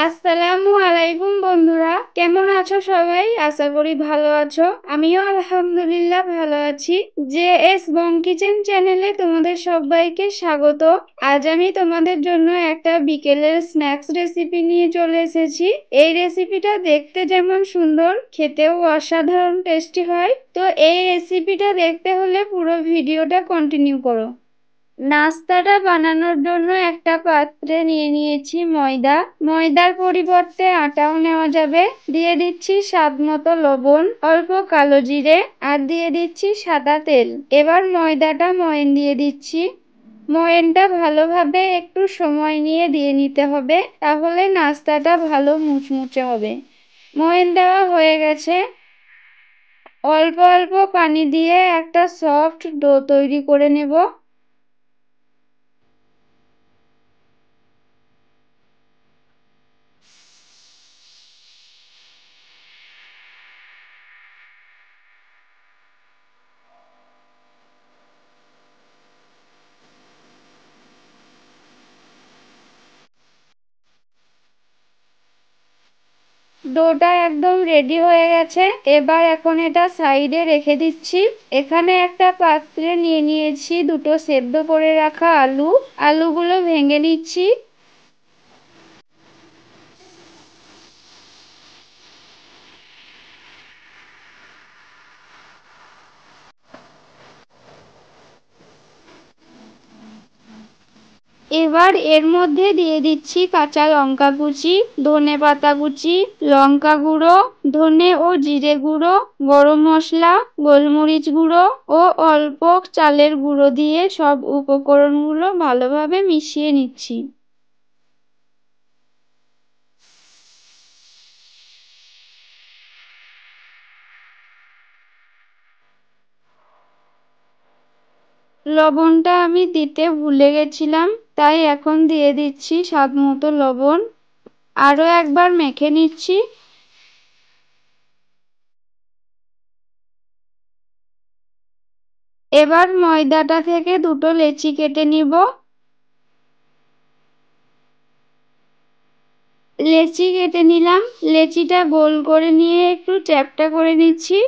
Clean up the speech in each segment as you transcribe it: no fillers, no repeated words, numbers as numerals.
আসসালামু আলাইকুম বন্ধুরা, কেমন আছো সবাই? আশা করি ভালো আছো। আমিও আলহামদুলিল্লাহ ভালো আছি। জে.এস. বং কিচেন চ্যানেলে তোমাদের সবাইকে স্বাগত। আজ আমি তোমাদের জন্য একটা বিকেলের স্ন্যাক্স রেসিপি নিয়ে চলে এসেছি। এই রেসিপিটা দেখতে যেমন সুন্দর, খেতেও অসাধারণ টেস্টি হয়। তো এই রেসিপিটা দেখতে হলে পুরো ভিডিওটা কন্টিনিউ করো। নাস্তাটা বানানোর জন্য একটা পাত্রে নিয়ে নিয়েছি ময়দা। ময়দার পরিবর্তে আটাও নেওয়া যাবে। দিয়ে দিচ্ছি স্বাদ মতো লবণ, অল্প কালো জিরে আর দিয়ে দিচ্ছি সাদা তেল। এবার ময়দাটা ময়ান দিয়ে দিচ্ছি। ময়ানটা ভালোভাবে একটু সময় নিয়ে দিয়ে নিতে হবে, তাহলে নাস্তাটা ভালো মুচমুচে হবে। ময়ান দেওয়া হয়ে গেছে। অল্প অল্প পানি দিয়ে একটা সফট ডো তৈরি করে নেব। ডোটা একদম রেডি হয়ে গেছে। এবার এখন এটা সাইডে রেখে দিচ্ছি। এখানে একটা পাত্রে নিয়ে নিয়েছি দুটো সেদ্ধ করে রাখা আলু। আলুগুলো ভেঙে নিচ্ছি। এবার এর মধ্যে দিয়ে দিচ্ছি কাঁচা লঙ্কা কুচি, ধনেপাতা কুচি, লঙ্কা গুঁড়ো, ধনে ও জিরে গুঁড়ো, গরম মশলা, গোলমরিচ গুঁড়ো ও অল্প চালের গুঁড়ো দিয়ে সব উপকরণগুলো ভালোভাবে মিশিয়ে নিচ্ছি। লবণটা আমি দিতে ভুলে গেছিলাম, তাই এখন দিয়ে দিচ্ছি স্বাদ মতো লবণ। আরও একবার মেখে নিচ্ছি। এবার ময়দাটা থেকে দুটো লেচি কেটে নিব। লেচি কেটে নিলাম। লেচিটা গোল করে নিয়ে একটু চ্যাপ্টা করে নিচ্ছি।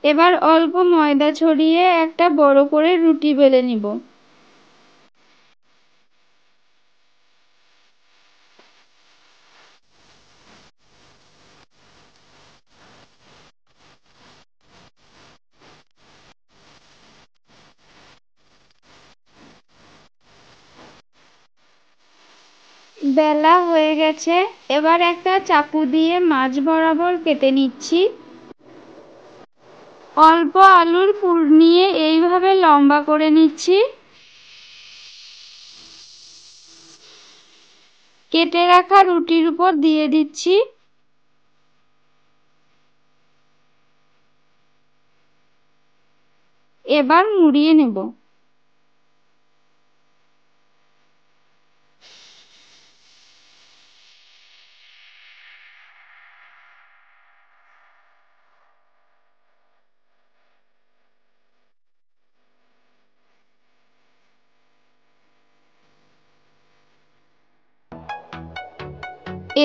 এবার অল্প ময়দা ছড়িয়ে একটা বড় করে রুটি বেলে নিব। বেলা হয়ে গেছে। এবার একটা চাকু দিয়ে মাঝ বরাবর কেটে নিচ্ছি। অল্প আলুর পুর নিয়ে এইভাবে লম্বা করে নিচ্ছি। কেটে রাখা রুটির উপর দিয়ে দিচ্ছি। এবার মুড়িয়ে নেব।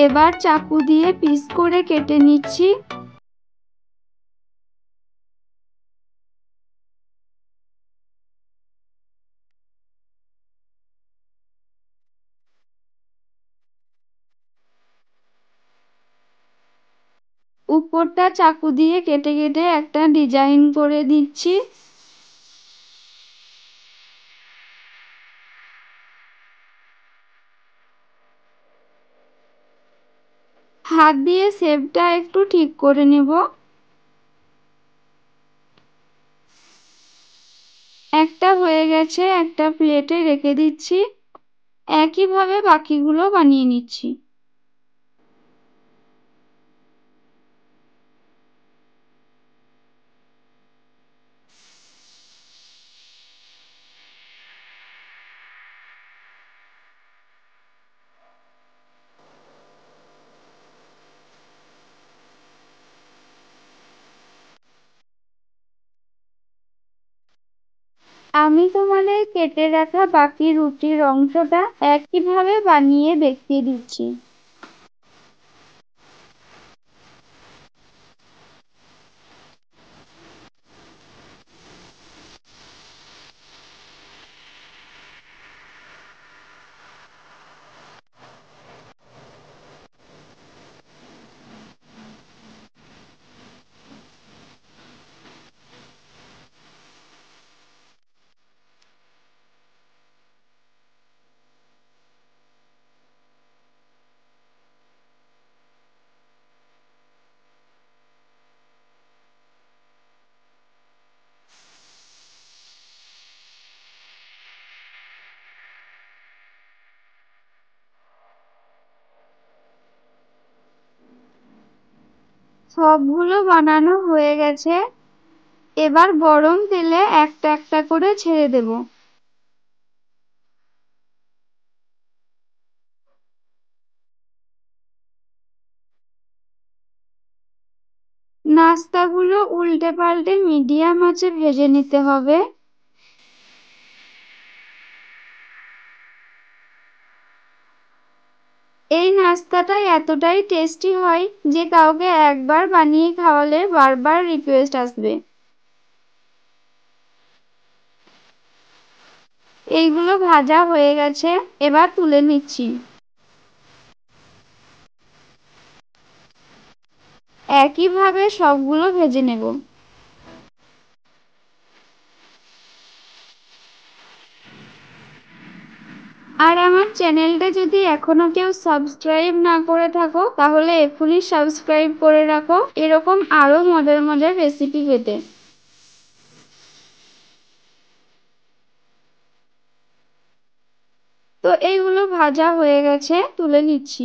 এবার চাকু দিয়ে পিস করে কেটে নিচ্ছি। উপরটা চাকু দিয়ে কেটে কেটে একটা ডিজাইন করে দিচ্ছি। হাত দিয়ে শেপটা একটু ঠিক করে নেব। একটা হয়ে গেছে, একটা প্লেটে রেখে দিচ্ছি। একইভাবে বাকিগুলো বানিয়ে নিচ্ছি। আমি তোমাদের কেটে রাখা বাকি রুটির অংশটা একইভাবে বানিয়ে দেখিয়ে দিচ্ছি। সবগুলো বানানো হয়ে গেছে। এবার গরম তেলে একটা একটা করে ছেড়ে দেব। নাস্তাগুলো উল্টে পাল্টে মিডিয়াম আঁচে ভেজে নিতে হবে। এই নাস্তাটা এতটাই টেস্টি হয় যে কাউকে একবার বানিয়ে খাওয়ালে বারবার রিকোয়েস্ট আসবে। এইগুলো ভাজা হয়ে গেছে, এবার তুলে নিচ্ছি। একইভাবে সবগুলো ভেজে নেব। আর আমার চ্যানেলটা যদি এখনো কেউ সাবস্ক্রাইব না করে থাকো তাহলে এখনই সাবস্ক্রাইব করে রাখো এরকম আরো মজার মজার রেসিপি পেতে। তো এইগুলো ভাজা হয়ে গেছে, তুলে নিচ্ছি।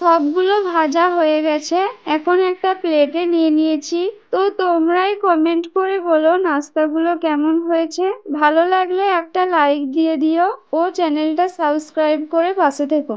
সবগুলো ভাজা হয়ে গেছে, এখন একটা প্লেটে নিয়ে নিয়েছি। তো তোমরাই কমেন্ট করে বলো নাস্তাগুলো কেমন হয়েছে। ভালো লাগলে একটা লাইক দিয়ে দিও ও চ্যানেলটা সাবস্ক্রাইব করে পাশে থেকো।